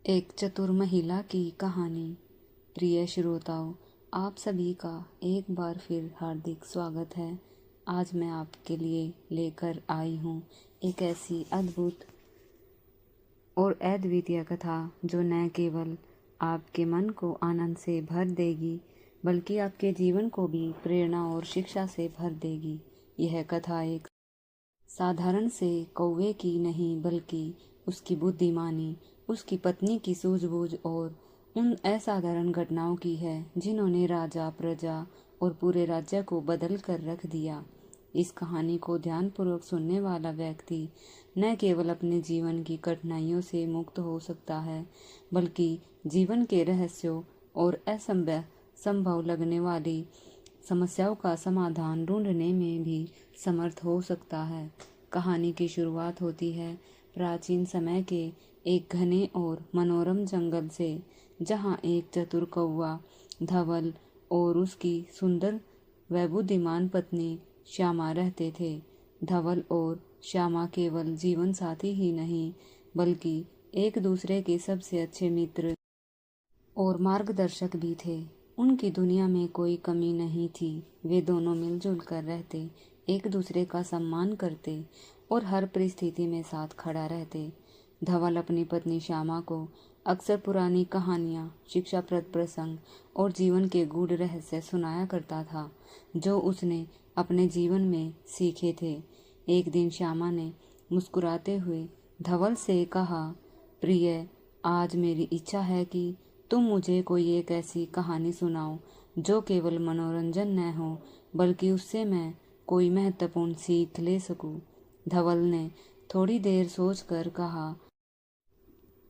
एक चतुर महिला की कहानी। प्रिय श्रोताओं, आप सभी का एक बार फिर हार्दिक स्वागत है। आज मैं आपके लिए लेकर आई हूँ एक ऐसी अद्भुत और अद्वितीय कथा जो न केवल आपके मन को आनंद से भर देगी बल्कि आपके जीवन को भी प्रेरणा और शिक्षा से भर देगी। यह कथा एक साधारण से कौवे की नहीं बल्कि उसकी बुद्धिमानी, उसकी पत्नी की सूझबूझ और उन असाधारण घटनाओं की है जिन्होंने राजा, प्रजा और पूरे राज्य को बदल कर रख दिया। इस कहानी को ध्यानपूर्वक सुनने वाला व्यक्ति न केवल अपने जीवन की कठिनाइयों से मुक्त हो सकता है बल्कि जीवन के रहस्यों और असंभव लगने वाली समस्याओं का समाधान ढूंढने में भी समर्थ हो सकता है। कहानी की शुरुआत होती है प्राचीन समय के एक घने और मनोरम जंगल से, जहां एक चतुर कौवा धवल और उसकी सुंदर व बुद्धिमान पत्नी श्यामा रहते थे। धवल और श्यामा केवल जीवन साथी ही नहीं बल्कि एक दूसरे के सबसे अच्छे मित्र और मार्गदर्शक भी थे। उनकी दुनिया में कोई कमी नहीं थी। वे दोनों मिलजुल कर रहते, एक दूसरे का सम्मान करते और हर परिस्थिति में साथ खड़ा रहते। धवल अपनी पत्नी श्यामा को अक्सर पुरानी कहानियां, शिक्षाप्रद प्रसंग और जीवन के गूढ़ रहस्य सुनाया करता था जो उसने अपने जीवन में सीखे थे। एक दिन श्यामा ने मुस्कुराते हुए धवल से कहा, प्रिय, आज मेरी इच्छा है कि तुम मुझे कोई एक ऐसी कहानी सुनाओ जो केवल मनोरंजन न हो बल्कि उससे मैं कोई महत्वपूर्ण सीख ले सकूं। धवल ने थोड़ी देर सोचकर कहा,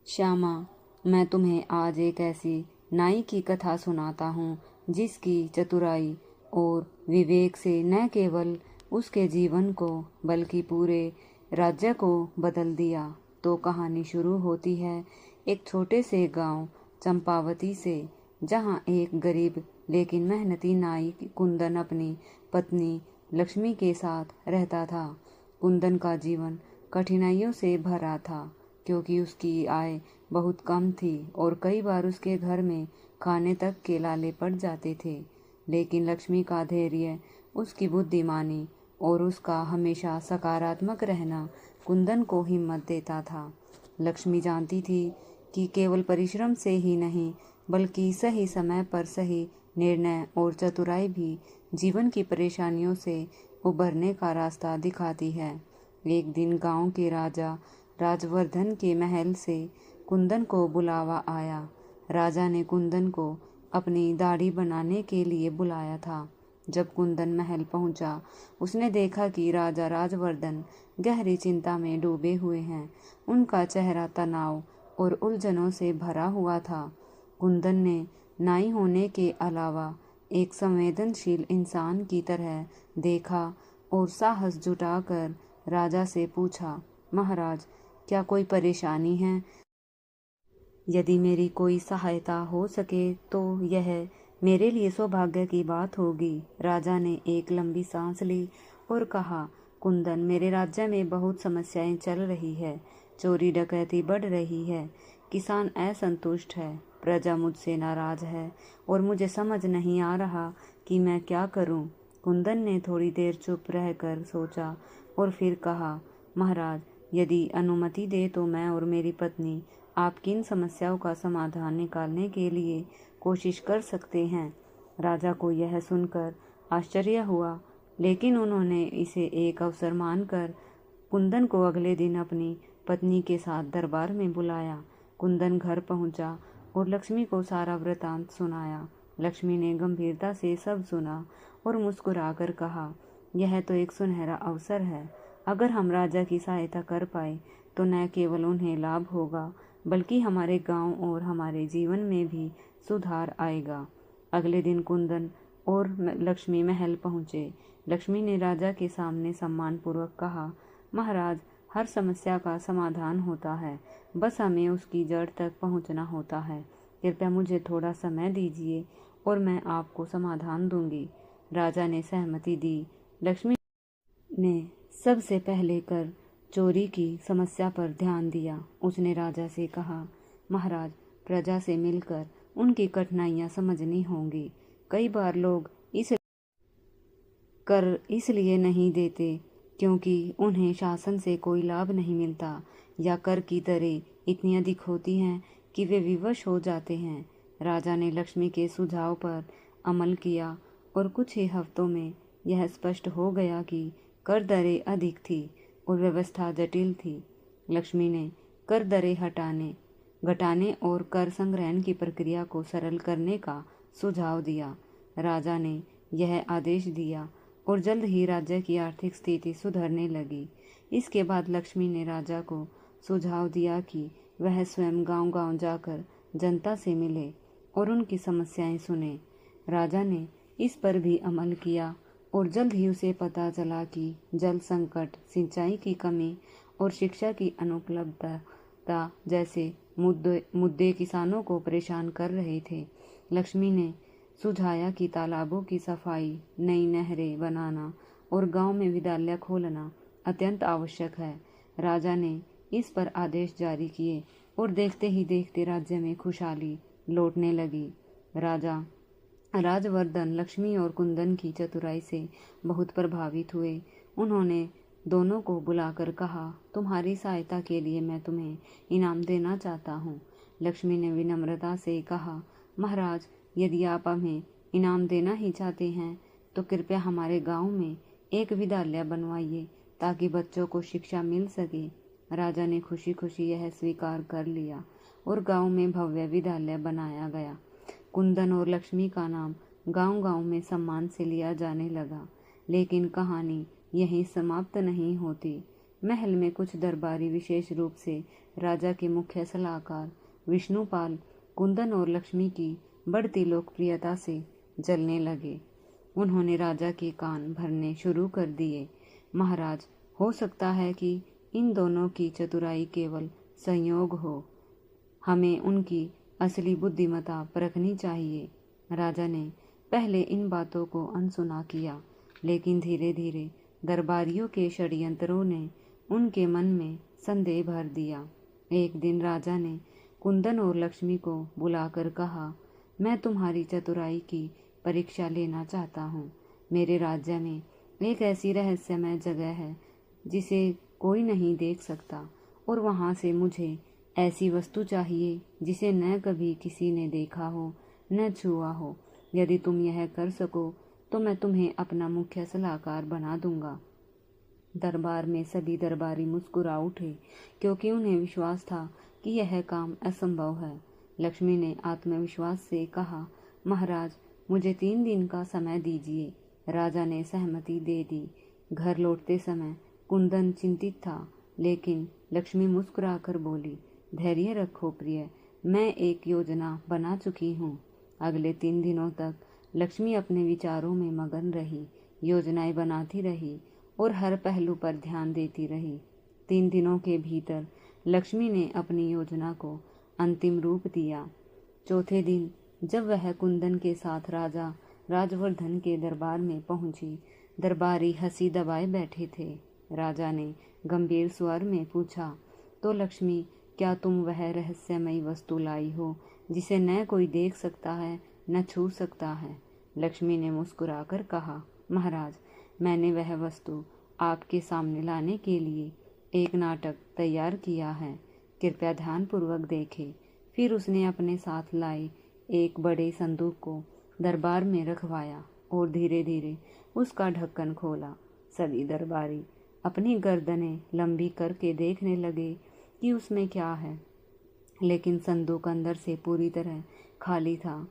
श्यामा, मैं तुम्हें आज एक ऐसी नाई की कथा सुनाता हूँ जिसकी चतुराई और विवेक से न केवल उसके जीवन को बल्कि पूरे राज्य को बदल दिया। तो कहानी शुरू होती है एक छोटे से गांव चंपावती से, जहां एक गरीब लेकिन मेहनती नाई कुंदन अपनी पत्नी लक्ष्मी के साथ रहता था। कुंदन का जीवन कठिनाइयों से भरा था क्योंकि उसकी आय बहुत कम थी और कई बार उसके घर में खाने तक के लाले पड़ जाते थे। लेकिन लक्ष्मी का धैर्य, उसकी बुद्धिमानी और उसका हमेशा सकारात्मक रहना कुंदन को हिम्मत देता था। लक्ष्मी जानती थी कि केवल परिश्रम से ही नहीं बल्कि सही समय पर सही निर्णय और चतुराई भी जीवन की परेशानियों से उबरने का रास्ता दिखाती है। एक दिन गांव के राजा राजवर्धन के महल से कुंदन को बुलावा आया। राजा ने कुंदन को अपनी दाढ़ी बनाने के लिए बुलाया था। जब कुंदन महल पहुंचा, उसने देखा कि राजा राजवर्धन गहरी चिंता में डूबे हुए हैं। उनका चेहरा तनाव और उलझनों से भरा हुआ था। कुंदन ने नाई होने के अलावा एक संवेदनशील इंसान की तरह देखा और साहस जुटाकर राजा से पूछा, महाराज, क्या कोई परेशानी है? यदि मेरी कोई सहायता हो सके तो यह मेरे लिए सौभाग्य की बात होगी। राजा ने एक लंबी सांस ली और कहा, कुंदन, मेरे राज्य में बहुत समस्याएं चल रही है। चोरी डकैती बढ़ रही है, किसान असंतुष्ट है, प्रजा मुझसे नाराज है और मुझे समझ नहीं आ रहा कि मैं क्या करूं। कुंदन ने थोड़ी देर चुप रहकर सोचा और फिर कहा, महाराज, यदि अनुमति दे तो मैं और मेरी पत्नी आपकी इन समस्याओं का समाधान निकालने के लिए कोशिश कर सकते हैं। राजा को यह सुनकर आश्चर्य हुआ, लेकिन उन्होंने इसे एक अवसर मानकर कुंदन को अगले दिन अपनी पत्नी के साथ दरबार में बुलाया। कुंदन घर पहुंचा और लक्ष्मी को सारा वृतांत सुनाया। लक्ष्मी ने गंभीरता से सब सुना और मुस्कुराकर कहा, यह तो एक सुनहरा अवसर है। अगर हम राजा की सहायता कर पाए तो न केवल उन्हें लाभ होगा बल्कि हमारे गांव और हमारे जीवन में भी सुधार आएगा। अगले दिन कुंदन और लक्ष्मी महल पहुंचे। लक्ष्मी ने राजा के सामने सम्मानपूर्वक कहा, महाराज, हर समस्या का समाधान होता है, बस हमें उसकी जड़ तक पहुंचना होता है। कृपया मुझे थोड़ा समय दीजिए और मैं आपको समाधान दूंगी। राजा ने सहमति दी। लक्ष्मी ने सबसे पहले कर चोरी की समस्या पर ध्यान दिया। उसने राजा से कहा, महाराज, प्रजा से मिलकर उनकी कठिनाइयां समझनी होंगी। कई बार लोग कर इसलिए नहीं देते क्योंकि उन्हें शासन से कोई लाभ नहीं मिलता, या कर की दरें इतनी अधिक होती हैं कि वे विवश हो जाते हैं। राजा ने लक्ष्मी के सुझाव पर अमल किया और कुछ ही हफ्तों में यह स्पष्ट हो गया कि कर दरें अधिक थी और व्यवस्था जटिल थी। लक्ष्मी ने कर दरें घटाने और कर संग्रहण की प्रक्रिया को सरल करने का सुझाव दिया। राजा ने यह आदेश दिया और जल्द ही राज्य की आर्थिक स्थिति सुधरने लगी। इसके बाद लक्ष्मी ने राजा को सुझाव दिया कि वह स्वयं गांव-गांव जाकर जनता से मिले और उनकी समस्याएं सुने। राजा ने इस पर भी अमल किया और जल्द ही उसे पता चला कि जल संकट, सिंचाई की कमी और शिक्षा की अनुपलब्धता जैसे मुद्दे किसानों को परेशान कर रहे थे। लक्ष्मी ने सुझाया कि तालाबों की सफाई, नई नहरें बनाना और गांव में विद्यालय खोलना अत्यंत आवश्यक है। राजा ने इस पर आदेश जारी किए और देखते ही देखते राज्य में खुशहाली लौटने लगी। राजा राजवर्धन लक्ष्मी और कुंदन की चतुराई से बहुत प्रभावित हुए। उन्होंने दोनों को बुलाकर कहा, तुम्हारी सहायता के लिए मैं तुम्हें इनाम देना चाहता हूँ। लक्ष्मी ने विनम्रता से कहा, महाराज, यदि आप हमें इनाम देना ही चाहते हैं तो कृपया हमारे गांव में एक विद्यालय बनवाइए ताकि बच्चों को शिक्षा मिल सके। राजा ने खुशी खुशी यह स्वीकार कर लिया और गांव में भव्य विद्यालय बनाया गया। कुंदन और लक्ष्मी का नाम गांव-गांव में सम्मान से लिया जाने लगा। लेकिन कहानी यहीं समाप्त नहीं होती। महल में कुछ दरबारी, विशेष रूप से राजा के मुख्य सलाहकार विष्णुपाल, कुंदन और लक्ष्मी की बढ़ती लोकप्रियता से जलने लगे। उन्होंने राजा के कान भरने शुरू कर दिए। महाराज, हो सकता है कि इन दोनों की चतुराई केवल संयोग हो, हमें उनकी असली बुद्धिमत्ता परखनी चाहिए। राजा ने पहले इन बातों को अनसुना किया, लेकिन धीरे धीरे दरबारियों के षड्यंत्रों ने उनके मन में संदेह भर दिया। एक दिन राजा ने कुंदन और लक्ष्मी को बुलाकर कहा, मैं तुम्हारी चतुराई की परीक्षा लेना चाहता हूँ। मेरे राज्य में एक ऐसी रहस्यमय जगह है जिसे कोई नहीं देख सकता, और वहाँ से मुझे ऐसी वस्तु चाहिए जिसे न कभी किसी ने देखा हो, न छुआ हो। यदि तुम यह कर सको तो मैं तुम्हें अपना मुख्य सलाहकार बना दूंगा। दरबार में सभी दरबारी मुस्कुरा उठे क्योंकि उन्हें विश्वास था कि यह काम असंभव है। लक्ष्मी ने आत्मविश्वास से कहा, महाराज, मुझे 3 दिन का समय दीजिए। राजा ने सहमति दे दी। घर लौटते समय कुंदन चिंतित था, लेकिन लक्ष्मी मुस्कुराकर बोली, धैर्य रखो प्रिय, मैं एक योजना बना चुकी हूँ। अगले 3 दिनों तक लक्ष्मी अपने विचारों में मगन रही, योजनाएं बनाती रही और हर पहलू पर ध्यान देती रही। 3 दिनों के भीतर लक्ष्मी ने अपनी योजना को अंतिम रूप दिया। चौथे दिन जब वह कुंदन के साथ राजा राजवर्धन के दरबार में पहुंची, दरबारी हंसी दबाए बैठे थे। राजा ने गंभीर स्वर में पूछा, तो लक्ष्मी, क्या तुम वह रहस्यमयी वस्तु लाई हो जिसे न कोई देख सकता है न छू सकता है? लक्ष्मी ने मुस्कुराकर कहा, महाराज, मैंने वह वस्तु आपके सामने लाने के लिए एक नाटक तैयार किया है, कृपया ध्यानपूर्वक देखें। फिर उसने अपने साथ लाए एक बड़े संदूक को दरबार में रखवाया और धीरे धीरे उसका ढक्कन खोला। सभी दरबारी अपनी गर्दनें लंबी करके देखने लगे कि उसमें क्या है, लेकिन संदूक अंदर से पूरी तरह खाली था।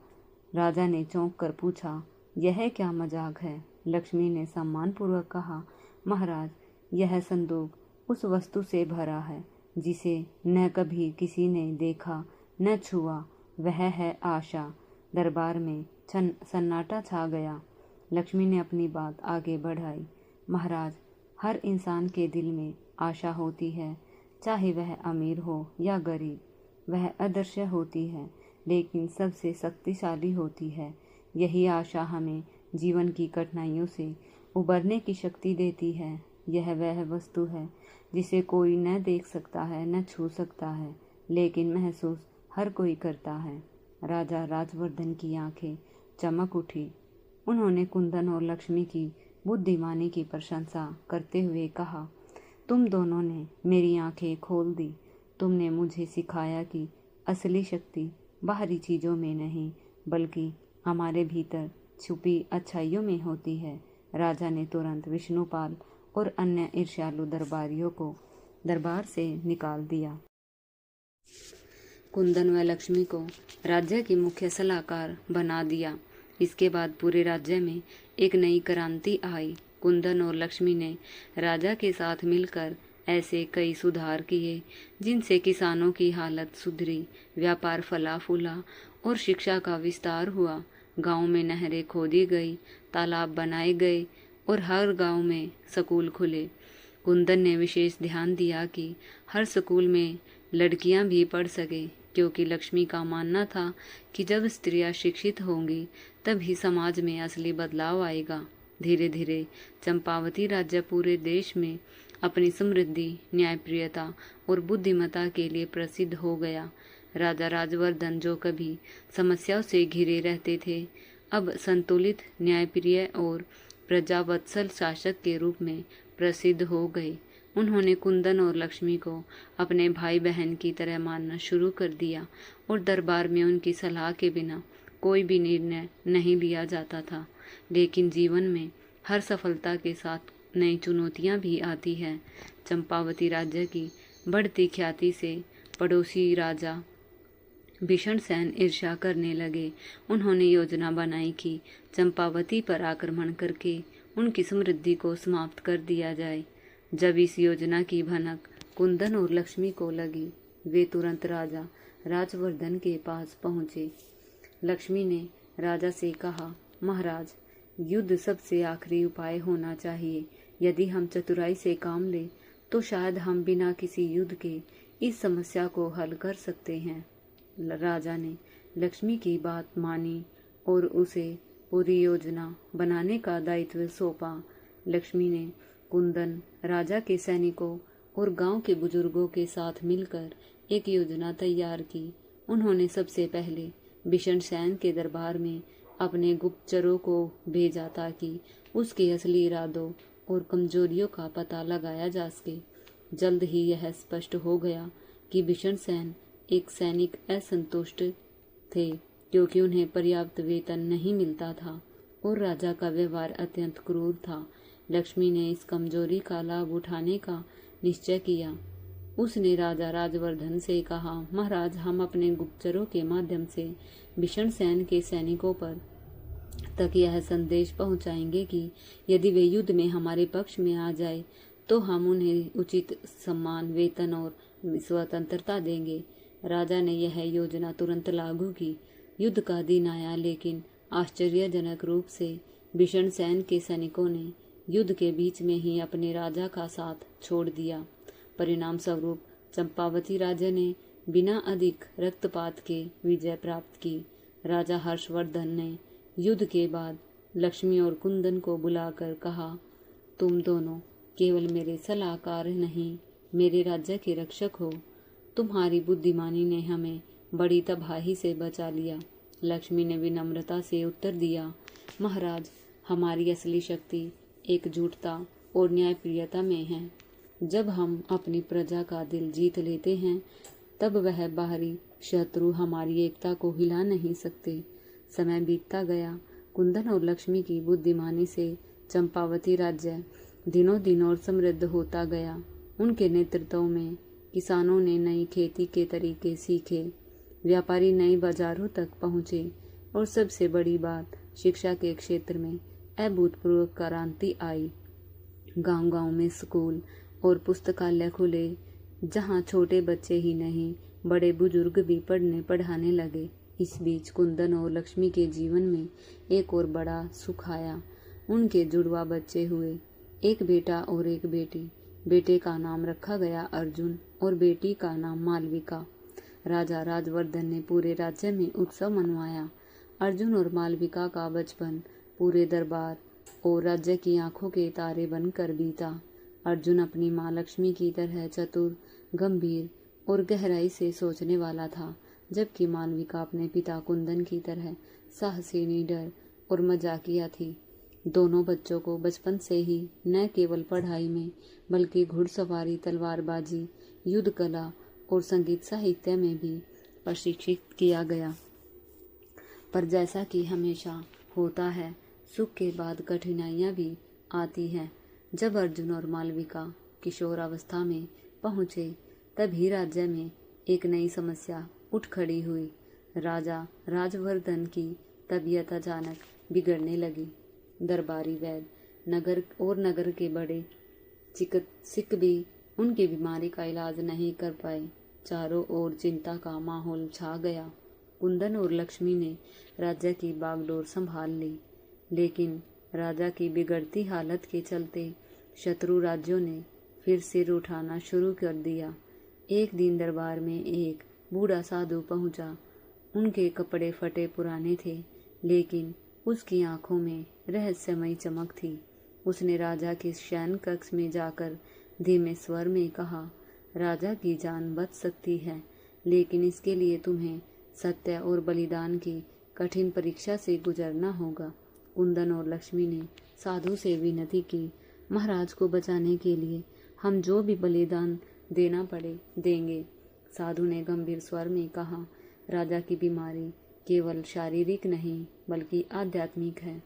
राजा ने चौंक कर पूछा, यह क्या मजाक है? लक्ष्मी ने सम्मानपूर्वक कहा, महाराज, यह संदूक उस वस्तु से भरा है जिसे न कभी किसी ने देखा न छुआ, वह है आशा। दरबार में सन्नाटा छा गया। लक्ष्मी ने अपनी बात आगे बढ़ाई, महाराज, हर इंसान के दिल में आशा होती है, चाहे वह अमीर हो या गरीब। वह अदृश्य होती है लेकिन सबसे शक्तिशाली होती है। यही आशा हमें जीवन की कठिनाइयों से उबरने की शक्ति देती है। यह वह वस्तु है जिसे कोई न देख सकता है न छू सकता है, लेकिन महसूस हर कोई करता है। राजा राजवर्धन की आंखें चमक उठी। उन्होंने कुंदन और लक्ष्मी की बुद्धिमानी की प्रशंसा करते हुए कहा, तुम दोनों ने मेरी आंखें खोल दी। तुमने मुझे सिखाया कि असली शक्ति बाहरी चीज़ों में नहीं बल्कि हमारे भीतर छुपी अच्छाइयों में होती है। राजा ने तुरंत विष्णुपाल और अन्य ईर्ष्यालु दरबारियों को दरबार से निकाल दिया। कुंदन व लक्ष्मी को राज्य की मुख्य सलाहकार बना दिया। इसके बाद पूरे राज्य में एक नई क्रांति आई। कुंदन और लक्ष्मी ने राजा के साथ मिलकर ऐसे कई सुधार किए जिनसे किसानों की हालत सुधरी, व्यापार फला फूला और शिक्षा का विस्तार हुआ। गांव में नहरें खोदी गई, तालाब बनाए गए और हर गांव में स्कूल खुले। कुंदन ने विशेष ध्यान दिया कि हर स्कूल में लड़कियां भी पढ़ सके, क्योंकि लक्ष्मी का मानना था कि जब स्त्रियां शिक्षित होंगी तभी समाज में असली बदलाव आएगा। धीरे धीरे चंपावती राज्य पूरे देश में अपनी समृद्धि, न्यायप्रियता और बुद्धिमत्ता के लिए प्रसिद्ध हो गया। राजा राजवर्धन, जो कभी समस्याओं से घिरे रहते थे, अब संतुलित, न्यायप्रिय और प्रजावत्सल शासक के रूप में प्रसिद्ध हो गए। उन्होंने कुंदन और लक्ष्मी को अपने भाई बहन की तरह मानना शुरू कर दिया और दरबार में उनकी सलाह के बिना कोई भी निर्णय नहीं लिया जाता था। लेकिन जीवन में हर सफलता के साथ नई चुनौतियां भी आती है। चंपावती राज्य की बढ़ती ख्याति से पड़ोसी राजा भीषणसेन ईर्ष्या करने लगे। उन्होंने योजना बनाई कि चंपावती पर आक्रमण करके उनकी समृद्धि को समाप्त कर दिया जाए। जब इस योजना की भनक कुंदन और लक्ष्मी को लगी, वे तुरंत राजा राजवर्धन के पास पहुंचे। लक्ष्मी ने राजा से कहा, महाराज, युद्ध सबसे आखिरी उपाय होना चाहिए। यदि हम चतुराई से काम लें तो शायद हम बिना किसी युद्ध के इस समस्या को हल कर सकते हैं। राजा ने लक्ष्मी की बात मानी और उसे पूरी योजना बनाने का दायित्व सौंपा। लक्ष्मी ने कुंदन, राजा के सैनिकों और गांव के बुजुर्गों के साथ मिलकर एक योजना तैयार की। उन्होंने सबसे पहले भीषणसेन के दरबार में अपने गुप्तचरों को भेजा ताकि उसके असली इरादों और कमजोरियों का पता लगाया जा सके। जल्द ही यह स्पष्ट हो गया कि भीषणसेन एक सैनिक असंतुष्ट थे, क्योंकि उन्हें पर्याप्त वेतन नहीं मिलता था और राजा का व्यवहार अत्यंत क्रूर था। लक्ष्मी ने इस कमजोरी का लाभ उठाने का निश्चय किया। उसने राजा राजवर्धन से कहा, महाराज, हम अपने गुप्तचरों के माध्यम से भीषणसेन के सैनिकों पर तक यह संदेश पहुंचाएंगे कि यदि वे युद्ध में हमारे पक्ष में आ जाए तो हम उन्हें उचित सम्मान, वेतन और स्वतंत्रता देंगे। राजा ने यह योजना तुरंत लागू की। युद्ध का दिन आया, लेकिन आश्चर्यजनक रूप से भीषणसेन के सैनिकों ने युद्ध के बीच में ही अपने राजा का साथ छोड़ दिया। परिणाम स्वरूप चंपावती राज्य ने बिना अधिक रक्तपात के विजय प्राप्त की। राजा हर्षवर्धन ने युद्ध के बाद लक्ष्मी और कुंदन को बुलाकर कहा, तुम दोनों केवल मेरे सलाहकार नहीं, मेरे राज्य के रक्षक हो। तुम्हारी बुद्धिमानी ने हमें बड़ी तबाही से बचा लिया। लक्ष्मी ने विनम्रता से उत्तर दिया, महाराज, हमारी असली शक्ति एकजुटता और न्यायप्रियता में है। जब हम अपनी प्रजा का दिल जीत लेते हैं तब वह बाहरी शत्रु हमारी एकता को हिला नहीं सकते। समय बीतता गया। कुंदन और लक्ष्मी की बुद्धिमानी से चंपावती राज्य दिनों दिन और समृद्ध होता गया। उनके नेतृत्व में किसानों ने नई खेती के तरीके सीखे, व्यापारी नए बाजारों तक पहुंचे और सबसे बड़ी बात, शिक्षा के क्षेत्र में अभूतपूर्व क्रांति आई। गांव-गांव में स्कूल और पुस्तकालय खुले, जहां छोटे बच्चे ही नहीं, बड़े बुजुर्ग भी पढ़ने पढ़ाने लगे। इस बीच कुंदन और लक्ष्मी के जीवन में एक और बड़ा सुख आया। उनके जुड़वा बच्चे हुए, एक बेटा और एक बेटी। बेटे का नाम रखा गया अर्जुन और बेटी का नाम मालविका। राजा राजवर्धन ने पूरे राज्य में उत्सव मनवाया। अर्जुन और मालविका का बचपन पूरे दरबार और राज्य की आंखों के तारे बनकर बीता। अर्जुन अपनी माँ लक्ष्मी की तरह चतुर, गंभीर और गहराई से सोचने वाला था। जबकि मालविका अपने पिता कुंदन की तरह साहसी, निडर और मजाकिया थी। दोनों बच्चों को बचपन से ही न केवल पढ़ाई में बल्कि घुड़सवारी, तलवारबाजी, युद्ध कला और संगीत साहित्य में भी प्रशिक्षित किया गया। पर जैसा कि हमेशा होता है, सुख के बाद कठिनाइयां भी आती हैं। जब अर्जुन और मालविका किशोरावस्था में पहुंचे, तभी राज्य में एक नई समस्या उठ खड़ी हुई। राजा राजवर्धन की तबीयत अचानक बिगड़ने लगी। दरबारी वैद्य नगर के बड़े चिकित्सक भी उनकी बीमारी का इलाज नहीं कर पाए। चारों ओर चिंता का माहौल छा गया। कुंदन और लक्ष्मी ने राज्य की बागडोर संभाल ली, लेकिन राजा की बिगड़ती हालत के चलते शत्रु राज्यों ने फिर सिर उठाना शुरू कर दिया। एक दिन दरबार में एक बूढ़ा साधु पहुंचा। उनके कपड़े फटे पुराने थे, लेकिन उसकी आंखों में रहस्यमयी चमक थी। उसने राजा के शयन कक्ष में जाकर धीमे स्वर में कहा, राजा की जान बच सकती है, लेकिन इसके लिए तुम्हें सत्य और बलिदान की कठिन परीक्षा से गुजरना होगा। कुंदन और लक्ष्मी ने साधु से विनती की, महाराज को बचाने के लिए हम जो भी बलिदान देना पड़े देंगे। साधु ने गंभीर स्वर में कहा, राजा की बीमारी केवल शारीरिक नहीं बल्कि आध्यात्मिक है।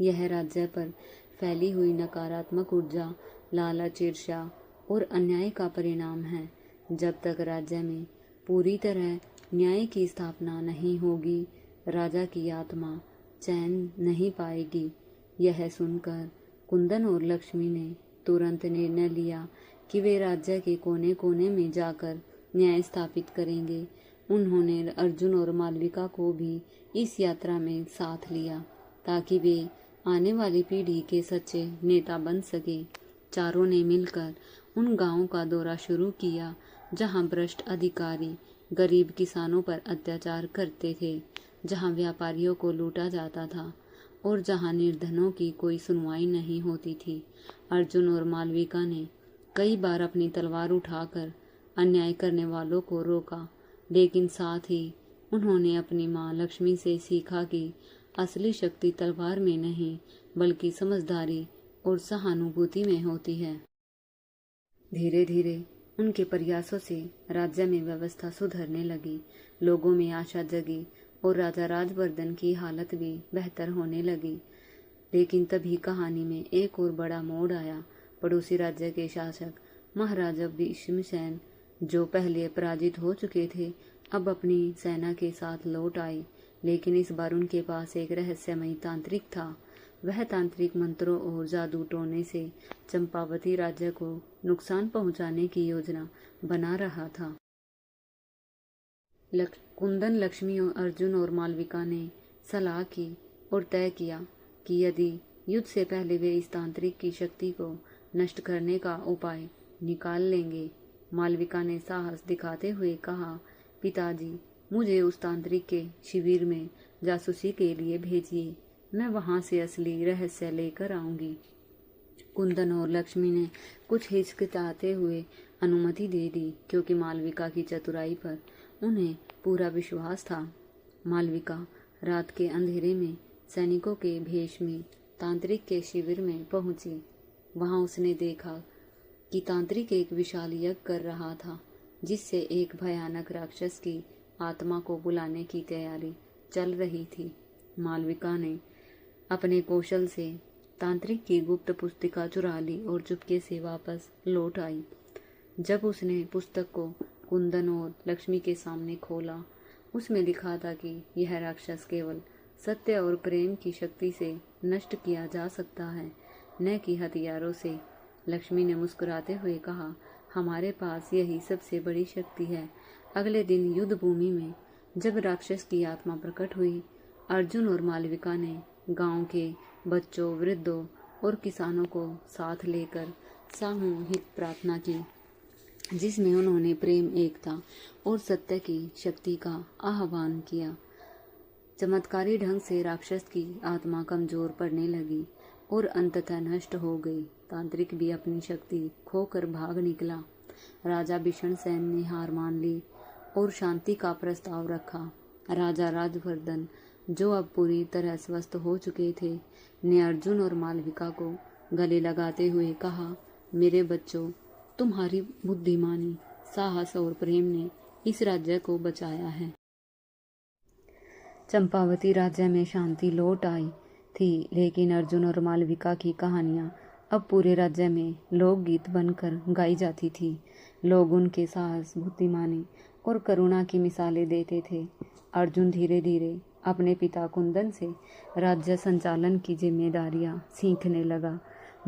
यह राज्य पर फैली हुई नकारात्मक ऊर्जा, लालच, ईर्ष्या और अन्याय का परिणाम है। जब तक राज्य में पूरी तरह न्याय की स्थापना नहीं होगी, राजा की आत्मा चैन नहीं पाएगी। यह सुनकर कुंदन और लक्ष्मी ने तुरंत निर्णय लिया कि वे राज्य के कोने कोने में जाकर न्याय स्थापित करेंगे। उन्होंने अर्जुन और मालविका को भी इस यात्रा में साथ लिया, ताकि वे आने वाली पीढ़ी के सच्चे नेता बन सके। चारों ने मिलकर उन गांवों का दौरा शुरू किया जहां भ्रष्ट अधिकारी गरीब किसानों पर अत्याचार करते थे, जहां व्यापारियों को लूटा जाता था और जहां निर्धनों की कोई सुनवाई नहीं होती थी। अर्जुन और मालविका ने कई बार अपनी तलवार उठाकर अन्याय करने वालों को रोका, लेकिन साथ ही उन्होंने अपनी माँ लक्ष्मी से सीखा कि असली शक्ति तलवार में नहीं बल्कि समझदारी और सहानुभूति में होती है। धीरे धीरे उनके प्रयासों से राज्य में व्यवस्था सुधरने लगी, लोगों में आशा जगी और राजा राजवर्धन की हालत भी बेहतर होने लगी। लेकिन तभी कहानी में एक और बड़ा मोड़ आया। पड़ोसी राज्य के शासक महाराजा भीष्मसेन, जो पहले पराजित हो चुके थे, अब अपनी सेना के साथ लौट आए। लेकिन इस बार उनके पास एक रहस्यमयी तांत्रिक था। वह तांत्रिक मंत्रों और जादू टोने से चंपावती राज्य को नुकसान पहुंचाने की योजना बना रहा था। कुंदन, लक्ष्मी, अर्जुन और मालविका ने सलाह की और तय किया कि यदि युद्ध से पहले वे इस तांत्रिक की शक्ति को नष्ट करने का उपाय निकाल लेंगे। मालविका ने साहस दिखाते हुए कहा, पिताजी, मुझे उस तांत्रिक के शिविर में जासूसी के लिए भेजिए, मैं वहां से असली रहस्य लेकर आऊंगी। कुंदन और लक्ष्मी ने कुछ हिचकिचाते हुए अनुमति दे दी, क्योंकि मालविका की चतुराई पर उन्हें पूरा विश्वास था। मालविका रात के अंधेरे में सैनिकों के भेष में तांत्रिक के शिविर में पहुंची। वहां उसने देखा कि तांत्रिक एक विशाल यज्ञ कर रहा था, जिससे एक भयानक राक्षस की आत्मा को बुलाने की तैयारी चल रही थी। मालविका ने अपने कौशल से तांत्रिक की गुप्त पुस्तिका चुरा ली और चुपके से वापस लौट आई। जब उसने पुस्तक को कुंदन और लक्ष्मी के सामने खोला, उसमें लिखा था कि यह राक्षस केवल सत्य और प्रेम की शक्ति से नष्ट किया जा सकता है, न कि हथियारों से। लक्ष्मी ने मुस्कुराते हुए कहा, हमारे पास यही सबसे बड़ी शक्ति है। अगले दिन युद्ध भूमि में जब राक्षस की आत्मा प्रकट हुई, अर्जुन और मालविका ने गांव के बच्चों, वृद्धों और किसानों को साथ लेकर सामूहिक प्रार्थना की, जिसमें उन्होंने प्रेम, एकता और सत्य की शक्ति का आह्वान किया। चमत्कारी ढंग से राक्षस की आत्मा कमजोर पड़ने लगी और अंततः नष्ट हो गई। तांत्रिक भी अपनी शक्ति खोकर भाग निकला। राजा भीष्मसेन ने हार मान ली और शांति का प्रस्ताव रखा। राजा राजवर्धन, जो अब पूरी तरह स्वस्थ हो चुके थे, ने अर्जुन और मालविका को गले लगाते हुए कहा, मेरे बच्चों, तुम्हारी बुद्धिमानी, साहस और प्रेम ने इस राज्य को बचाया है। चंपावती राज्य में शांति लौट आई थी, लेकिन अर्जुन और मालविका की कहानियां अब पूरे राज्य में लोकगीत बनकर गाई जाती थी। लोग उनके साहस, बुद्धिमानी और करुणा की मिसालें देते थे। अर्जुन धीरे धीरे अपने पिता कुंदन से राज्य संचालन की जिम्मेदारियां सीखने लगा,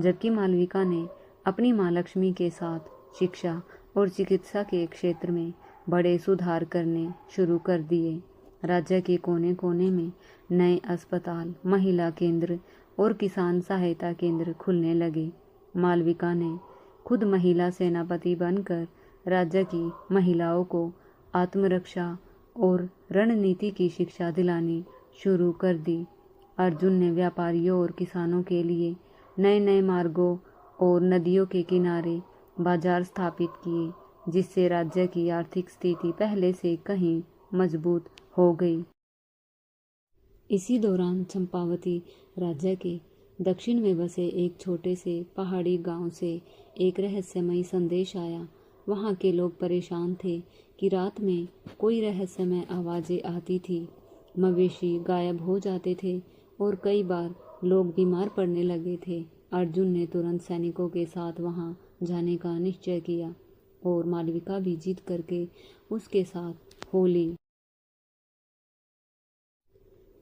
जबकि मालविका ने अपनी माँ लक्ष्मी के साथ शिक्षा और चिकित्सा के क्षेत्र में बड़े सुधार करने शुरू कर दिए। राज्य के कोने कोने में नए अस्पताल, महिला केंद्र और किसान सहायता केंद्र खुलने लगे। मालविका ने खुद महिला सेनापति बनकर राज्य की महिलाओं को आत्मरक्षा और रणनीति की शिक्षा दिलानी शुरू कर दी। अर्जुन ने व्यापारियों और किसानों के लिए नए नए मार्गों और नदियों के किनारे बाजार स्थापित किए, जिससे राज्य की आर्थिक स्थिति पहले से कहीं मजबूत हो गई। इसी दौरान चंपावती राज्य के दक्षिण में बसे एक छोटे से पहाड़ी गांव से एक रहस्यमयी संदेश आया। वहां के लोग परेशान थे कि रात में कोई रहस्यमय आवाजें आती थी, मवेशी गायब हो जाते थे और कई बार लोग बीमार पड़ने लगे थे। अर्जुन ने तुरंत सैनिकों के साथ वहां जाने का निश्चय किया और मालविका भी जिद करके उसके साथ हो ली।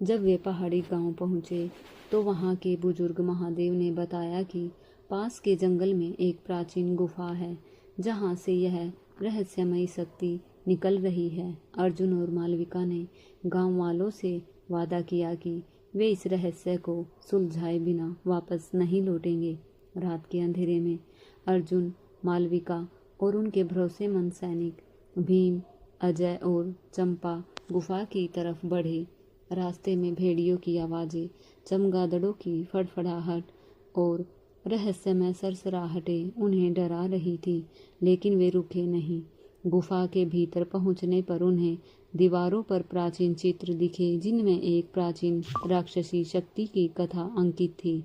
जब वे पहाड़ी गांव पहुंचे तो वहां के बुजुर्ग महादेव ने बताया कि पास के जंगल में एक प्राचीन गुफा है, जहां से यह रहस्यमयी शक्ति निकल रही है। अर्जुन और मालविका ने गांव वालों से वादा किया कि वे इस रहस्य को सुलझाए बिना वापस नहीं लौटेंगे। रात के अंधेरे में अर्जुन, मालविका और उनके भरोसेमंद सैनिक भीम, अजय और चंपा गुफा की तरफ बढ़े। रास्ते में भेड़ियों की आवाज़ें, चमगादड़ों की फड़फड़ाहट और रहस्यमय सरसराहटें उन्हें डरा रही थी, लेकिन वे रुके नहीं। गुफा के भीतर पहुंचने पर उन्हें दीवारों पर प्राचीन चित्र दिखे, जिनमें एक प्राचीन राक्षसी शक्ति की कथा अंकित थी।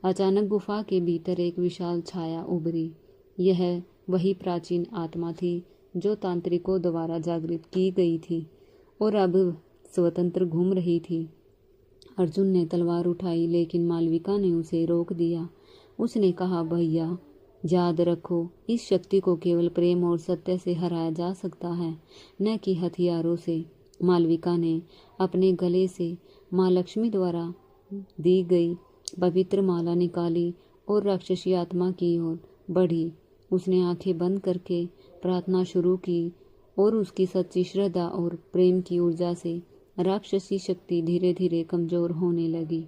अचानक गुफा के भीतर एक विशाल छाया उभरी। यह वही प्राचीन आत्मा थी जो तांत्रिकों द्वारा जागृत की गई थी और अब स्वतंत्र घूम रही थी। अर्जुन ने तलवार उठाई, लेकिन मालविका ने उसे रोक दिया। उसने कहा, भैया, याद रखो, इस शक्ति को केवल प्रेम और सत्य से हराया जा सकता है, न कि हथियारों से। मालविका ने अपने गले से माँ लक्ष्मी द्वारा दी गई पवित्र माला निकाली और राक्षसी आत्मा की ओर बढ़ी। उसने आंखें बंद करके प्रार्थना शुरू की और उसकी सच्ची श्रद्धा और प्रेम की ऊर्जा से राक्षसी शक्ति धीरे धीरे कमजोर होने लगी।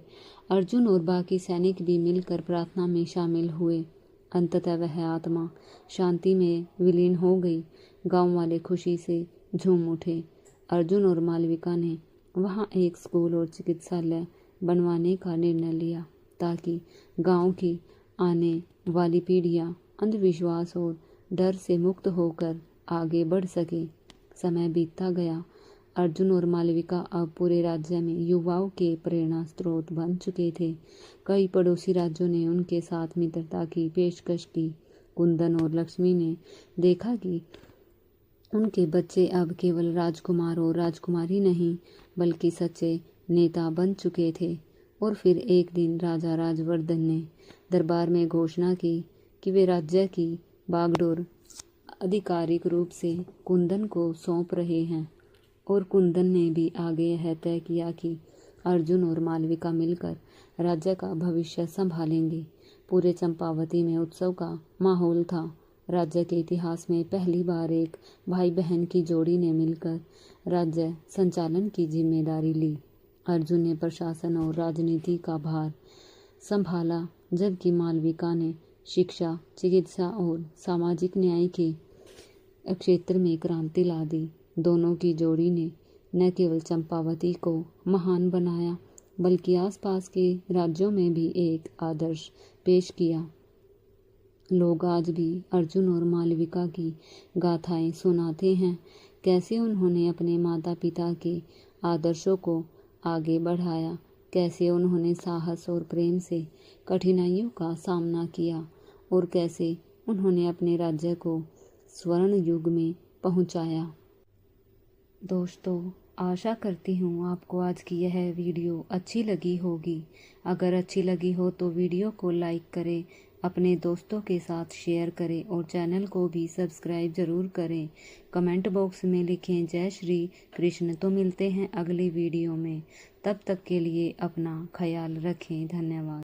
अर्जुन और बाकी सैनिक भी मिलकर प्रार्थना में शामिल हुए। अंततः वह आत्मा शांति में विलीन हो गई। गांव वाले खुशी से झूम उठे। अर्जुन और मालविका ने वहां एक स्कूल और चिकित्सालय बनवाने का निर्णय लिया, ताकि गांव की आने वाली पीढ़ियां अंधविश्वास और डर से मुक्त होकर आगे बढ़ सके। समय बीतता गया। अर्जुन और मालविका अब पूरे राज्य में युवाओं के प्रेरणा स्रोत बन चुके थे। कई पड़ोसी राज्यों ने उनके साथ मित्रता की पेशकश की। कुंदन और लक्ष्मी ने देखा कि उनके बच्चे अब केवल राजकुमार और राजकुमारी नहीं, बल्कि सच्चे नेता बन चुके थे। और फिर एक दिन राजा राजवर्धन ने दरबार में घोषणा की कि वे राज्य की बागडोर आधिकारिक रूप से कुंदन को सौंप रहे हैं। और कुंदन ने भी आगे यह तय किया कि अर्जुन और मालविका मिलकर राज्य का भविष्य संभालेंगे। पूरे चंपावती में उत्सव का माहौल था। राज्य के इतिहास में पहली बार एक भाई बहन की जोड़ी ने मिलकर राज्य संचालन की जिम्मेदारी ली। अर्जुन ने प्रशासन और राजनीति का भार संभाला, जबकि मालविका ने शिक्षा, चिकित्सा और सामाजिक न्याय के क्षेत्र में क्रांति ला दी। दोनों की जोड़ी ने न केवल चंपावती को महान बनाया, बल्कि आसपास के राज्यों में भी एक आदर्श पेश किया। लोग आज भी अर्जुन और मालविका की गाथाएं सुनाते हैं, कैसे उन्होंने अपने माता पिता के आदर्शों को आगे बढ़ाया, कैसे उन्होंने साहस और प्रेम से कठिनाइयों का सामना किया और कैसे उन्होंने अपने राज्य को स्वर्ण युग में पहुंचाया। दोस्तों, आशा करती हूँ आपको आज की यह वीडियो अच्छी लगी होगी। अगर अच्छी लगी हो तो वीडियो को लाइक करें, अपने दोस्तों के साथ शेयर करें और चैनल को भी सब्सक्राइब ज़रूर करें। कमेंट बॉक्स में लिखें जय श्री कृष्ण। तो मिलते हैं अगली वीडियो में, तब तक के लिए अपना ख्याल रखें। धन्यवाद।